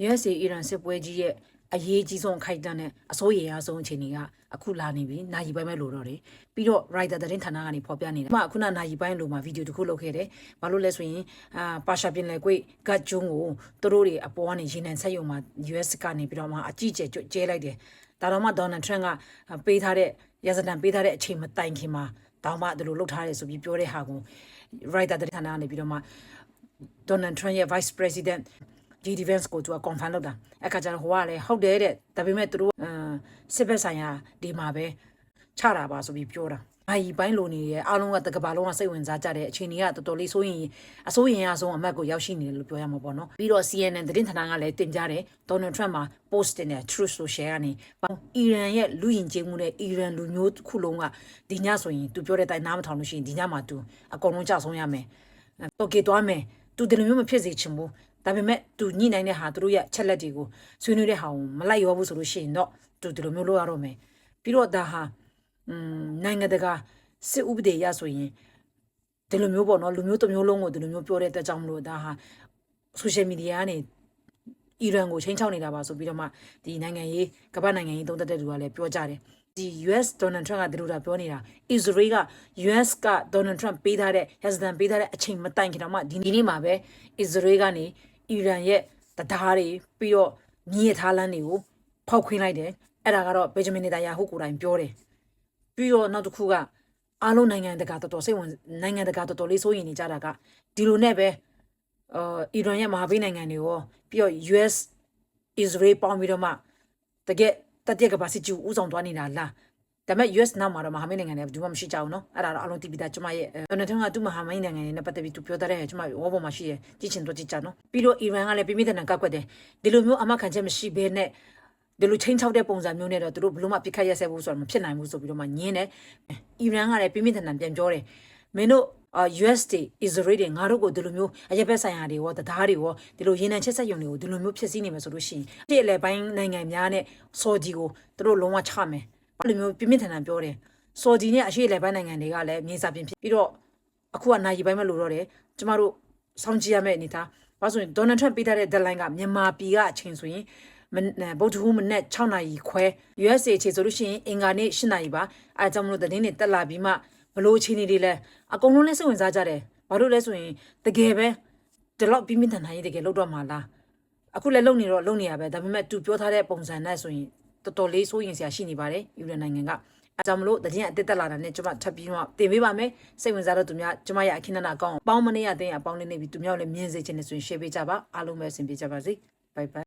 USA အီရန်စစ်ပွဲကြီးရဲ့အရေးကြီးဆုံးခိုက်တန်းနဲ့အစိုးရအဆုံးအခြေအနေကအခုလာနေပြီနိုင်ပိုင်းပဲလို့တော့တယ်ပြီးတော့ writer သတင်းဌာနကနေဖော်ပြနေတယ်ခုနနိုင်ပိုင်းလို့မှဗီဒီယိုတစ်ခုလုပ်ခဲ့တယ်ဘာလို့လဲဆိုရင်ပါရှာပင်လေကွေ့ဂတ်ဂျုံကိုသူတို့တွေအပေါ်ကနေရေနံဆက်ယုံမှာ US ကနေပြီးတော့မှအကြီးကျဲလိုက်တယ်ဒါတော့မှဒေါ်နယ်ထရန့်ကပေးထားတဲ့ရစတန်ပေးထားတဲ့အချိန်မတိုင်ခင်မှာတောင်းမှဒီလိုလုပ်ထားတယ်ဆိုပြီးပြောတဲ့ဟာကို writer သတင်းဌာနကနေပြီးတော့မှဒေါ်နယ်ထရန့်ရဲ့ vice president G defense ကိုသူက confirm လုပ်တာအခါကျတော့ဟိုကလည်းဟုတ်တယ်တဲ့ဒါပေမဲ့သူတို့စစ်ဘက်ဆိုင်ရာဒီမှာပဲချတာပါဆိုပြီးပြောတာနိုင်ပိုင်းလိုနေရဲ့အားလုံးကတကဘာလုံးကစိတ်ဝင်စားကြတဲ့အခြေအနေကတော်တော်လေးဆိုရင်အစိုးရအဆုံးအမတ်ကိုရောက်ရှိနေတယ်လို့ပြောရမှာပေါ့နော်ပြီးတော့ CNN သတင်းဌာနကလည်းတင်ပြတယ်ဒေါ်နယ်ထရန့်မှာ post တင်တဲ့ Truth Social ကနေအီရန်ရဲ့လူယဉ်ကျေးမှုနဲ့အီရန်လူမျိုးခုလုံးကဒီညဆိုရင်သူပြောတဲ့အတိုင်းနားမထောင်လို့ရှိရင်ဒီညမှာသူအကုန်လုံးကြောက်ဆုံးရမယ်တော့ကေသွားမယ်သူဒီလိုမျိုးမဖြစ်စေချင်ဘူးဒါပေမဲ့သူညှိနှိုင်းတဲ့ဟာသူတို့ရဲ့ချက်လက်တွေကိုဆွေးနွေးတဲ့ဟာကိုမလိုက်ရောဘူးဆိုလို့ရှိရင်တော့သူဒီလိုမျိုးလုပ်ရတော့မယ်ပြီးတော့ဒါဟာနိုင်ငံတကာစစ်ဥပဒေရဆိုရင်ဒီလိုမျိုးပေါ့နော်လူမျိုးတစ်မျိုးလုံးကိုဒီလိုမျိုးပြောတဲ့အတွက်ကြောင့်မလို့ဒါဟာ social media ကနေအီရန်ကိုချိန်ချောက်နေတာပါဆိုပြီးတော့မှဒီနိုင်ငံရေးကမ္ဘာနိုင်ငံရေးသုံးသပ်တဲ့သူကလည်းပြောကြတယ်ဒီ US Donald Trump ကဒီလိုတာပြောနေတာ Israel က US က Donald Trump ပေးထားတဲ့ Hezbollah ပေးထားတဲ့အချိန်မတိုင်ခင်တော့မှဒီနေ့မှာပဲ Israel ကနေအီရန်ရဲ့တရားတွေပြီးတော့မြေထားလန်းတွေကိုဖောက်ခွင်းလိုက်တယ်အဲ့ဒါကတော့ Benjamin Netanyahu ကိုယ်တိုင်ပြောတယ်ပြီးတော့နောက်တစ်ခုကအားလုံးနိုင်ငံတကာတော်တော်စိတ်ဝင်နိုင်ငံတကာတော်တော်လေးစိုးရိမ်နေကြတာကဒီလိုနဲ့ပဲအီရန်ရဲ့မဟာမိတ်နိုင်ငံတွေရောပြီးတော့ US Israel ပေါင်းပြီးတော့မှတကယ်တတိယကဘာစစ်ကျူဥဆောင်သွားနေတာလားဒါပေမဲ့ US နောက်မှာတော့မဟာမိတ်နိုင်ငံတွေဘူးမှမရှိကြဘူးเนาะအဲ့ဒါတော့အလုံးတိပိတာကျမရဲ့ဒေါ်နယ်ထရန့်ကသူ့မဟာမိတ်နိုင်ငံတွေနဲ့ပတ်သက်ပြီးသူပြောတဲ့ကျမဝေါ်ပေါ်မှာရှိတယ်ကြည့်ချင်တော့ကြည့်ကြเนาะပြီးတော့အီရန်ကလည်းပြင်းပြင်းထန်ထန်ကောက်ကွက်တယ်ဒီလိုမျိုးအမခံချက်မရှိဘဲနဲ့ဒီလိုချင်းချောက်တဲ့ပုံစံမျိုးနဲ့တော့သူတို့ဘလို့မှပြစ်ခတ်ရက်ဆက်ဖို့ဆိုတာမဖြစ်နိုင်ဘူးဆိုပြီးတော့မှညင်းတယ်အီရန်ကလည်းပြင်းပြင်းထန်ထန်ပြန်ပြောတယ်မင်းတို့US တွေ Israel တွေငါတို့ကိုဒီလိုမျိုးအရက်ဘက်ဆိုင်ရာတွေရောတရားတွေရောဒီလိုရေနံချက်ဆက်ယုံတွေကိုဒီလိုမျိုးဖြစ်စည်းနေမယ်ဆိုလို့ရှိရင်ဒီအလဲပိုင်းနိုင်ငံများနဲ့ဆော်ဒီကိုသူတို့လုံးဝချမယ်အဲ့လိုမျိုးပြင်းပြင်းထန်ထန်ပြောတယ်ဆော်ဒီနဲ့အရှေ့အလဲပိုင်းနိုင်ငံတွေကလည်းမြေစာပြင်ဖြစ်ပြီးတော့အခုကနိုင်ပိုင်းမလို့တော့တယ်ကျမတို့စောင့်ကြည့်ရမယ့်အနေထားဘာဆိုရင်ဒေါ်နယ်ထရန့်ပေးထားတဲ့ deadline ကမြန်မာပြည်ကအချိန်ဆိုရင်ဗုဒ္ဓဟူးမနေ့6နာရီခွဲ USA အခြေဆိုလို့ရှိရင်အင်္ဂါနေ့8နာရီပါအဲကြောင့်မလို့သတင်းတွေတက်လာပြီးမှဘလို့အခြေအနေတွေလဲအကုန်လုံးလဲစိတ်ဝင်စားကြတယ်ဘာလို့လဲဆိုရင်တကယ်ပဲဒီလောက်ပြင်းပြင်းထန်ထန်ကြီးတကယ်လောက်တော့မှာလားအခုလဲလုံနေတော့လုံနေရပဲဒါပေမဲ့သူပြောထားတဲ့ပုံစံနဲ့ဆိုရင်တော်တော်လေးစိုးရင်စရာရှိနေပါတယ်ယူရန်နိုင်ငံကအဲကြောင့်မလို့သတင်းအတက်တက်လာတာနဲ့ကျွန်မထပ်ပြီးတော့တင်ပေးပါမယ်စိတ်ဝင်စားတော့သူများကျွန်မရဲ့အခင်းနာအကောင့်ပေါင်းမနေရတဲ့အပေါင်းလေးနေပြီးသူများလည်းမြင်စေချင်တယ်ဆိုရင် share ပေးကြပါအားလုံးပဲအဆင်ပြေကြပါစေ bye bye